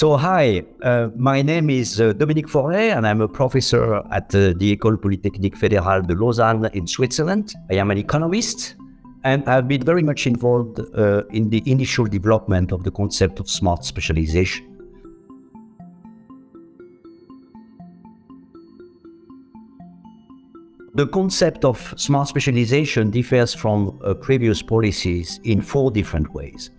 Hi, my name is Dominique Forêt, and I'm a professor at the École Polytechnique Fédérale de Lausanne in Switzerland. I am an economist, and I've been very much involved in the initial development of the concept of smart specialization. The concept of smart specialization differs from previous policies in 4 different ways.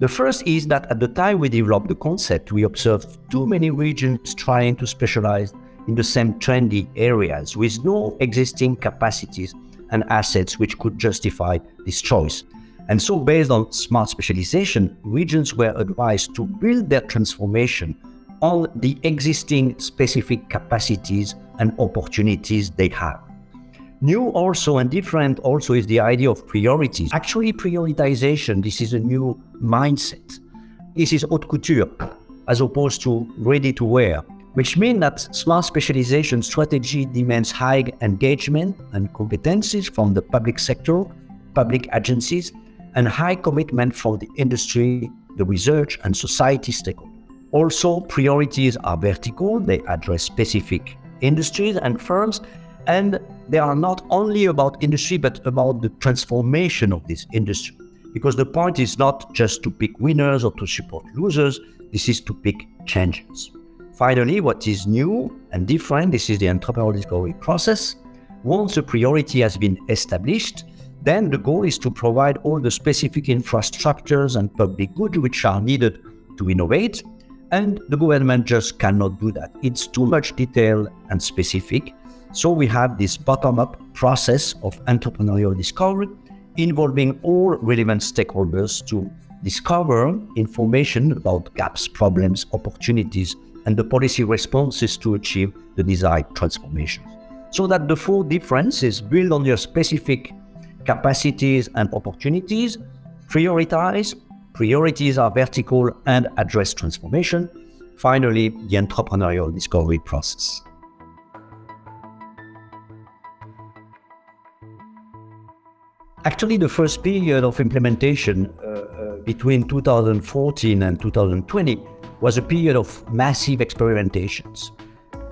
The first is that at the time we developed the concept, we observed too many regions trying to specialize in the same trendy areas with no existing capacities and assets which could justify this choice. And so based on smart specialization, regions were advised to build their transformation on the existing specific capacities and opportunities they have. New also and different also is the idea of priorities. Actually, prioritization, this is a new mindset. This is haute couture as opposed to ready to wear, which means that smart specialization strategy demands high engagement and competencies from the public sector, public agencies, and high commitment from the industry, the research, and society stakeholders. Also, priorities are vertical. They address specific industries and firms, and they are not only about industry, but about the transformation of this industry. Because the point is not just to pick winners or to support losers, this is to pick changes. Finally, what is new and different, this is the entrepreneurial discovery process. Once a priority has been established, then the goal is to provide all the specific infrastructures and public goods which are needed to innovate, and the government just cannot do that. It's too much detail and specific. So we have this bottom-up process of entrepreneurial discovery involving all relevant stakeholders to discover information about gaps, problems, opportunities, and the policy responses to achieve the desired transformation. So that the 4 differences build on your specific capacities and opportunities, prioritize, priorities are vertical and address transformation. Finally, the entrepreneurial discovery process. Actually, the first period of implementation between 2014 and 2020 was a period of massive experimentations.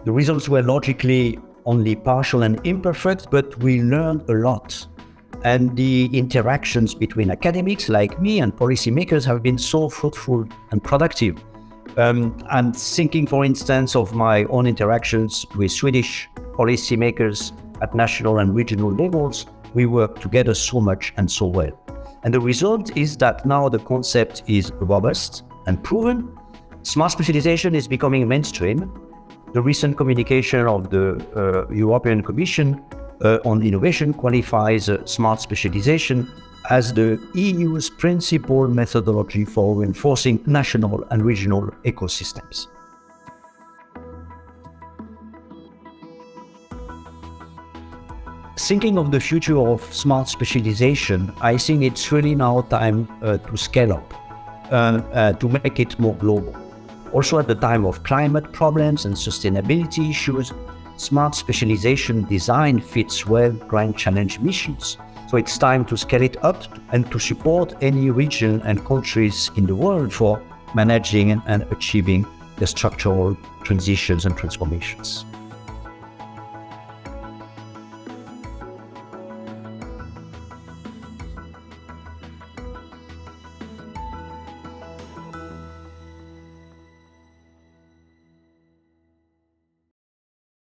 The results were logically only partial and imperfect, but we learned a lot. And the interactions between academics like me and policymakers have been so fruitful and productive. I'm thinking, for instance, of my own interactions with Swedish policymakers at national and regional levels. We work together so much and so well. And the result is that now the concept is robust and proven. Smart specialization is becoming mainstream. The recent communication of the European Commission on innovation qualifies smart specialization as the EU's principal methodology for reinforcing national and regional ecosystems. Thinking of the future of smart specialization, I think it's really now time to scale up, to make it more global. Also at the time of climate problems and sustainability issues, smart specialization design fits well grand challenge missions. So it's time to scale it up and to support any region and countries in the world for managing and achieving the structural transitions and transformations.